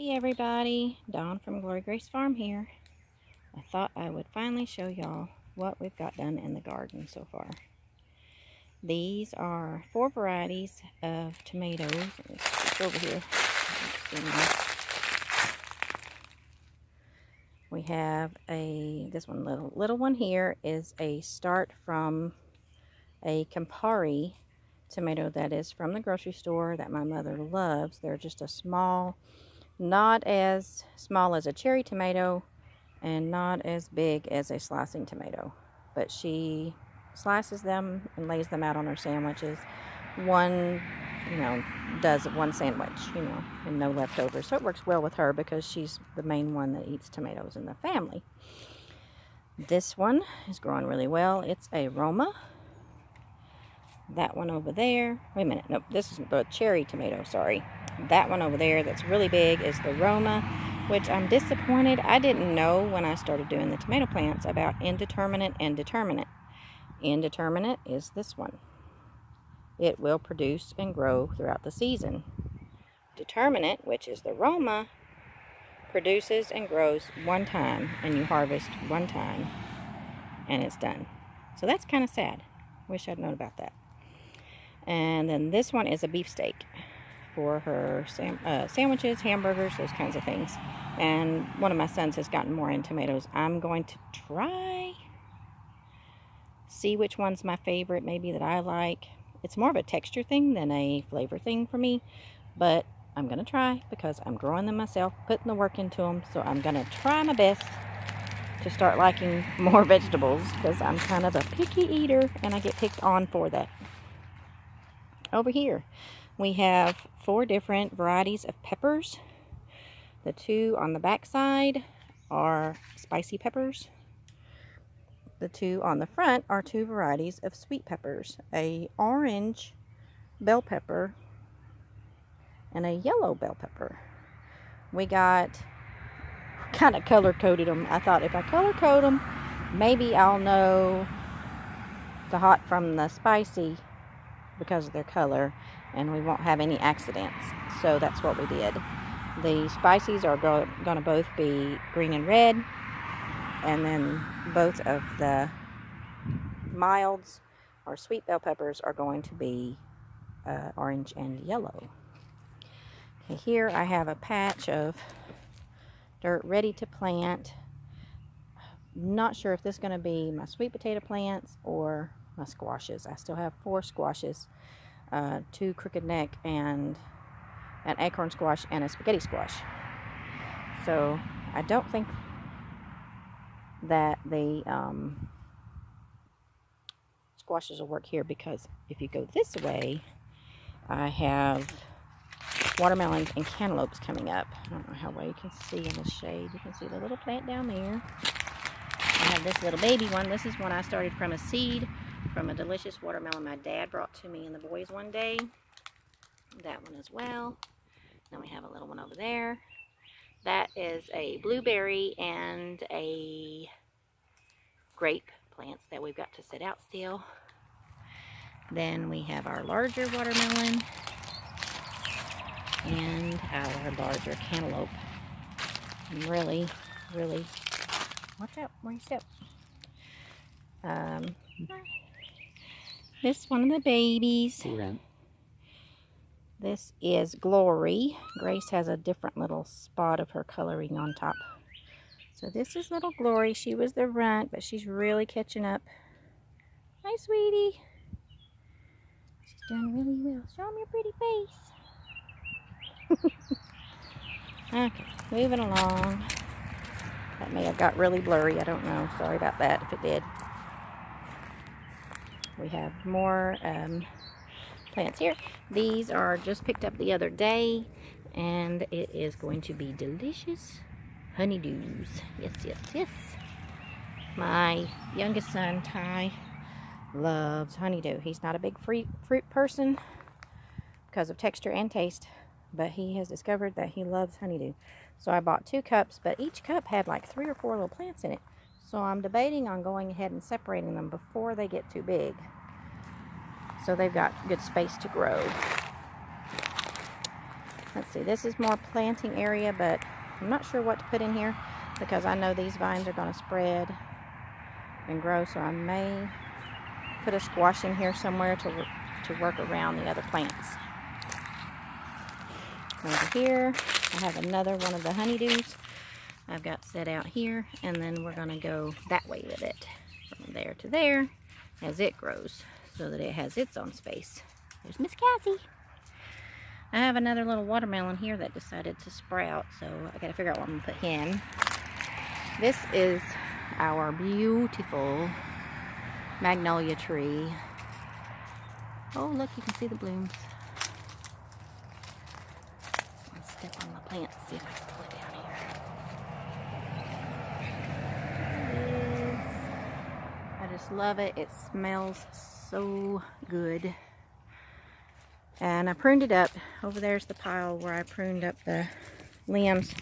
Hey everybody, Dawn from Glory Grace Farm here. I thought I would finally show y'all what we've got done in the garden so far. These are 4 varieties of tomatoes. It's over here. We have this little one here is a start from a Campari tomato that is from the grocery store that my mother loves. They're just a small, not as small as a cherry tomato and not as big as a slicing tomato, but she slices them and lays them out on her sandwiches. One, does one sandwich, and no leftovers. So it works well with her because she's the main one that eats tomatoes in the family. This one is growing really well. It's a Roma. That one over there, wait a minute, nope, this is the cherry tomato, sorry. That one over there that's really big is the Roma, which I'm disappointed. I didn't know when I started doing the tomato plants about indeterminate and determinate. Indeterminate is this one. It will produce and grow throughout the season. Determinate, which is the Roma, produces and grows one time, and you harvest one time, and it's done. So that's kind of sad. Wish I'd known about that. And then this one is a beefsteak for her sandwiches, hamburgers, those kinds of things. And one of my sons has gotten more into tomatoes. I'm going to see which one's my favorite, maybe that I like. It's more of a texture thing than a flavor thing for me, but I'm going to try because I'm growing them myself, putting the work into them. So I'm going to try my best to start liking more vegetables because I'm kind of a picky eater and I get picked on for that. Over here we have 4 different varieties of peppers. The 2 on the back side are spicy peppers. The 2 on the front are 2 varieties of sweet peppers, a orange bell pepper and a yellow bell pepper. We got kind of color coded them. I thought if I color code them, maybe I'll know the hot from the spicy because of their color, and we won't have any accidents. So that's what we did. The spices are going to both be green and red, and then both of the milds or sweet bell peppers are going to be orange and yellow. Okay, here I have a patch of dirt ready to plant. Not sure if this is going to be my sweet potato plants or my squashes. I still have 4 squashes, 2 crooked neck and an acorn squash and a spaghetti squash. So I don't think that the squashes will work here because if you go this way, I have watermelons and cantaloupes coming up. I don't know how well you can see in the shade. You can see the little plant down there. I have this little baby one. This is one I started from a seed from a delicious watermelon my dad brought to me and the boys one day. That one as well. Then we have a little one over there. That is a blueberry and a grape plants that we've got to sit out still. Then we have our larger watermelon and our larger cantaloupe. And really, watch out where you step. This one of the babies. This is Glory. Grace has a different little spot of her coloring on top. So this is little Glory. She was the runt, but she's really catching up. Hi, sweetie. She's doing really well. Show them your pretty face. Okay, moving along. That may have got really blurry. I don't know. Sorry about that if it did. We have more plants here. These are just picked up the other day, and it is going to be delicious honeydews. Yes. My youngest son, Ty, loves honeydew. He's not a big fruit person because of texture and taste, but he has discovered that he loves honeydew. So I bought 2 cups, but each cup had like 3 or 4 little plants in it. So I'm debating on going ahead and separating them before they get too big, so they've got good space to grow. Let's see, this is more planting area, but I'm not sure what to put in here because I know these vines are going to spread and grow, so I may put a squash in here somewhere to work around the other plants. Over here, I have another one of the honeydews I've got set out here, and then we're going to go that way with it, from there to there, as it grows, so that it has its own space. There's Miss Cassie. I have another little watermelon here that decided to sprout, so I gotta figure out what I'm gonna put in. This is our beautiful magnolia tree. Oh, look, you can see the blooms. Let's step on the plant and see if I can pull it down here. There it is. I just love it. It smells so good. And I pruned it up. Over there's the pile where I pruned up the limbs.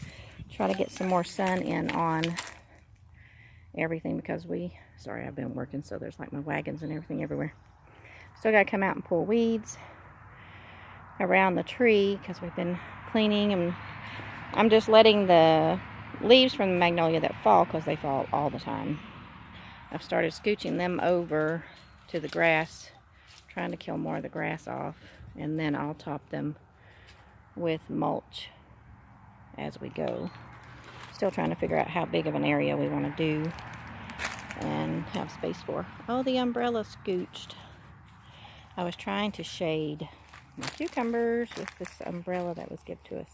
Try to get some more sun in on everything because sorry, I've been working, so there's like my wagons and everything everywhere. Still got to come out and pull weeds around the tree because we've been cleaning, and I'm just letting the leaves from the magnolia that fall, because they fall all the time, I've started scooching them over to the grass, trying to kill more of the grass off, and then I'll top them with mulch as we go. Still trying to figure out how big of an area we want to do and have space for. Oh, the umbrella scooched. I was trying to shade my cucumbers with this umbrella that was given to us,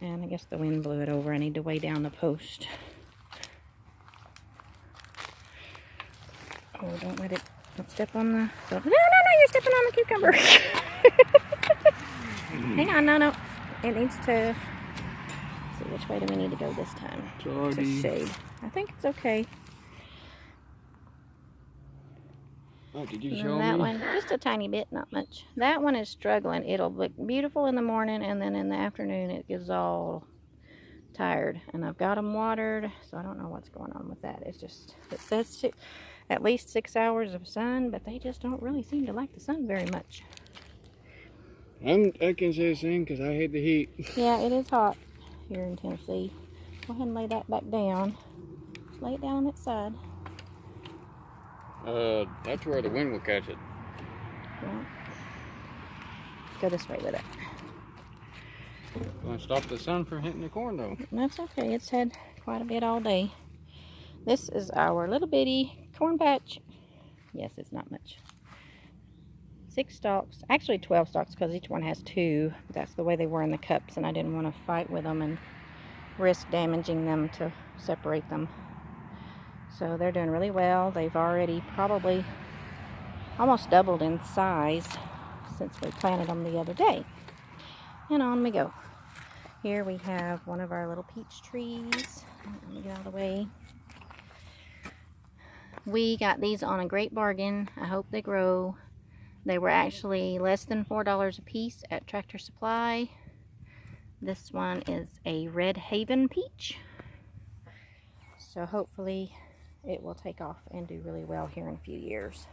and I guess the wind blew it over. I need to weigh down the post. Oh, don't step on the... No, you're stepping on the cucumber. Hang on, no. It needs to... Let's see, which way do we need to go this time? To shade. I think it's okay. Oh, did you show that me? One, just a tiny bit, not much. That one is struggling. It'll look beautiful in the morning, and then in the afternoon it gets all tired. And I've got them watered, so I don't know what's going on with that. It's just, it says at least 6 hours of sun, but they just don't really seem to like the sun very much. I can say the same because I hate the heat. Yeah, it is hot here in Tennessee. Go ahead and lay that back down. Just lay it down on its side. That's where the wind will catch it. Yeah. Go this way with it. Gonna stop the sun from hitting the corn though. That's okay. It's had quite a bit all day. This is our little bitty corn patch. Yes, it's not much. 6 stalks, actually 12 stalks, because each one has 2. That's the way they were in the cups, and I didn't want to fight with them and risk damaging them to separate them. So they're doing really well. They've already probably almost doubled in size since we planted them the other day. And on we go. Here we have one of our little peach trees. Let me get out of the way. We got these on a great bargain. I hope they grow. They were actually less than $4 a piece at Tractor Supply. This one is a Red Haven peach. So hopefully it will take off and do really well here in a few years.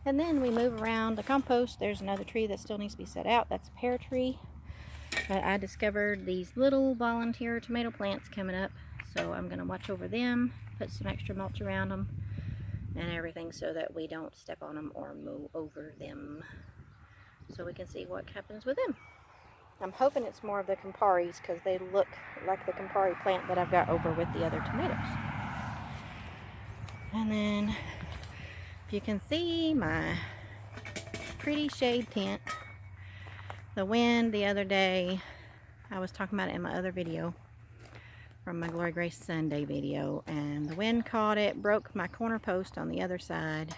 And then we move around the compost. There's another tree that still needs to be set out. That's a pear tree. But I discovered these little volunteer tomato plants coming up. So I'm going to watch over them, put some extra mulch around them and everything so that we don't step on them or mow over them. So we can see what happens with them. I'm hoping it's more of the Camparis because they look like the Campari plant that I've got over with the other tomatoes. And then, if you can see my pretty shade tent, the wind the other day, I was talking about it in my other video, from my Glory Grace Sunday video, and the wind caught it, broke my corner post on the other side,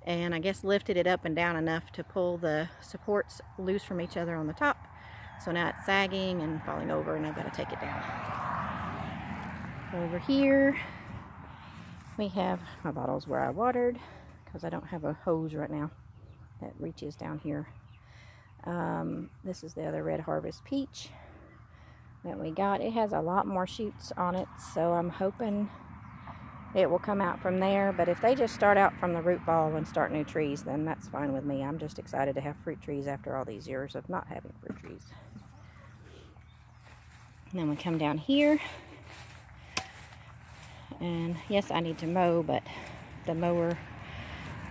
and I guess lifted it up and down enough to pull the supports loose from each other on the top. So now it's sagging and falling over, and I've got to take it down. Over here, we have my bottles where I watered, because I don't have a hose right now that reaches down here. This is the other Red Harvest peach that we got. It has a lot more shoots on it, so I'm hoping it will come out from there. But if they just start out from the root ball and start new trees, then that's fine with me. I'm just excited to have fruit trees after all these years of not having fruit trees. And then we come down here. And yes, I need to mow, but the mower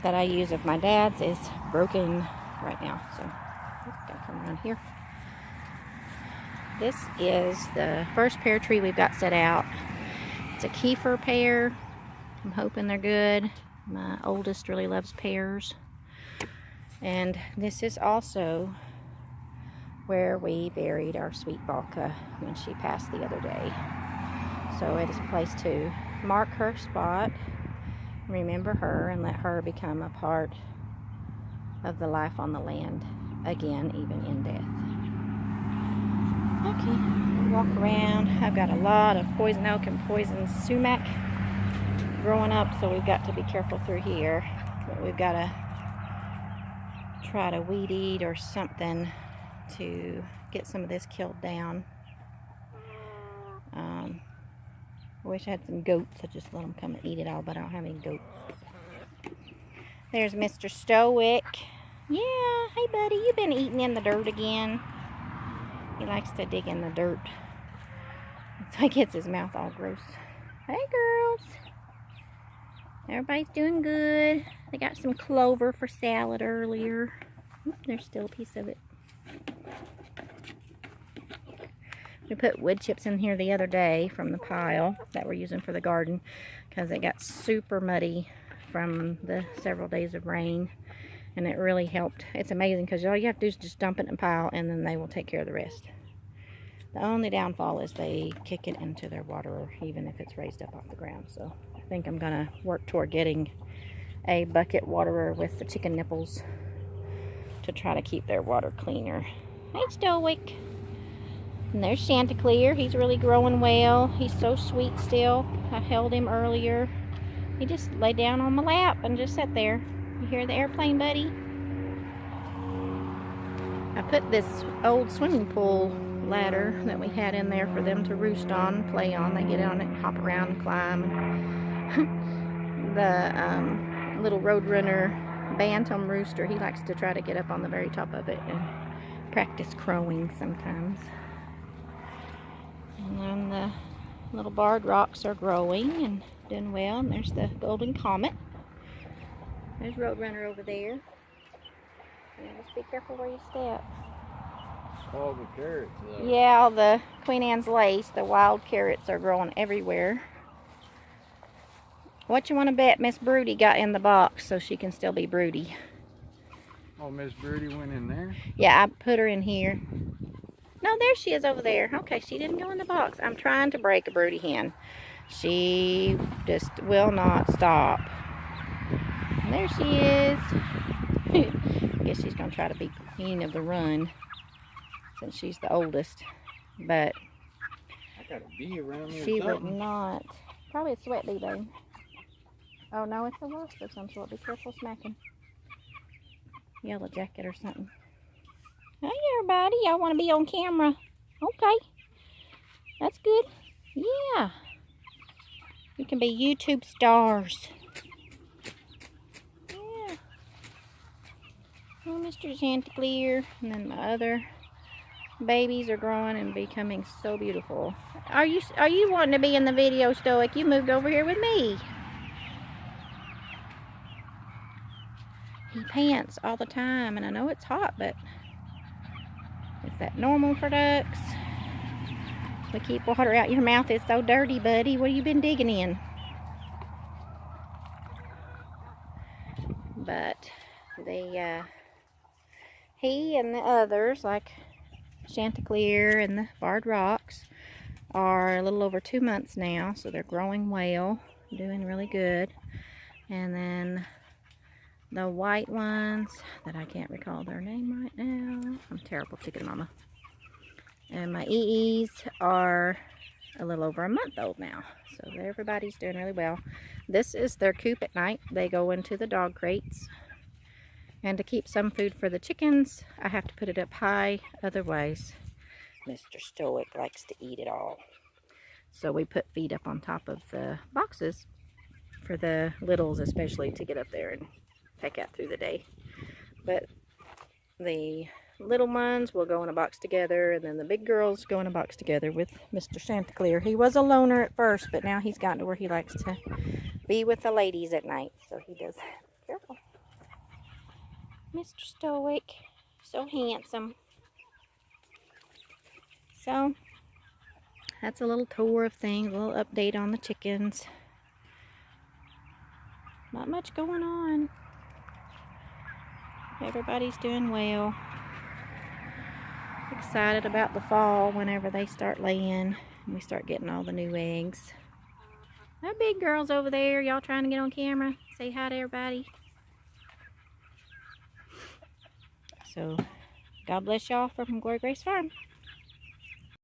that I use of my dad's is broken right now. So I'm gonna come around here. This is the first pear tree we've got set out. It's a kefir pear. I'm hoping they're good. My oldest really loves pears. And this is also where we buried our sweet Valka when she passed the other day. So it is a place to mark her spot, remember her, and let her become a part of the life on the land again, even in death. Okay, walk around. I've got a lot of poison oak and poison sumac growing up, so we've got to be careful through here. But we've got to try to weed eat or something to get some of this killed down. I wish I had some goats. I just let them come and eat it all, but I don't have any goats. There's Mr. Stoic. Yeah, hey buddy, you been eating in the dirt again? He likes to dig in the dirt. So he gets his mouth all gross. Hey girls. Everybody's doing good. They got some clover for salad earlier. Oop, there's still a piece of it. We put wood chips in here the other day from the pile that we're using for the garden because it got super muddy from the several days of rain, and it really helped. It's amazing because all you have to do is just dump it in a pile and then they will take care of the rest. The only downfall is they kick it into their water even if it's raised up off the ground. So I think I'm gonna work toward getting a bucket waterer with the chicken nipples to try to keep their water cleaner. Hey Stoic. And there's Chanticleer. He's really growing well. He's so sweet still. I held him earlier. He just lay down on my lap and just sat there. You hear the airplane, buddy? I put this old swimming pool ladder that we had in there for them to roost on, play on. They get on it, hop around, and climb. The little Roadrunner bantam rooster, he likes to try to get up on the very top of it and practice crowing sometimes. And then the little barred rocks are growing and doing well. And there's the golden comet. There's Roadrunner over there. And just be careful where you step. All the carrots, though. Yeah, all the Queen Anne's lace, the wild carrots are growing everywhere. What you want to bet Miss Broody got in the box so she can still be broody? Oh, Miss Broody went in there? Yeah, I put her in here. No, there she is over there. Okay, she didn't go in the box. I'm trying to break a broody hen. She just will not stop. And there she is. I guess she's going to try to be queen of the run since she's the oldest. But I got a bee around here. she would not. Probably a sweat bee, babe. Oh, no, it's a wasp of some sort. Be careful smacking. Yellow jacket or something. Hey everybody, y'all want to be on camera? Okay, that's good. Yeah, you can be YouTube stars. Yeah. Oh, Mr. Chanticleer, and then my other babies are growing and becoming so beautiful. Are you wanting to be in the video, Stoic? You moved over here with me. He pants all the time, and I know it's hot, but is that normal for ducks? We keep water out your mouth. It's so dirty, buddy. What have you been digging in? But he and the others, like Chanticleer and the barred rocks, are a little over 2 months now, so they're growing well, doing really good. And then the white ones that I can't recall their name right now. I'm terrible chicken mama. And my EEs are a little over a month old now. So everybody's doing really well. This is their coop at night. They go into the dog crates. And to keep some food for the chickens, I have to put it up high. Otherwise, Mr. Stoic likes to eat it all. So we put feed up on top of the boxes for the littles especially to get up there and peck out through the day. But the little ones will go in a box together, and then the big girls go in a box together with Mr. Chanticleer. He was a loner at first, but now he's gotten to where he likes to be with the ladies at night, so he does. Careful. Mr. Stoic, so handsome. So, that's a little tour of things, a little update on the chickens. Not much going on. Everybody's doing well. Excited about the fall whenever they start laying and we start getting all the new eggs. That big girl's over there. Y'all trying to get on camera? Say hi to everybody. So, God bless y'all from Glory Grace Farm.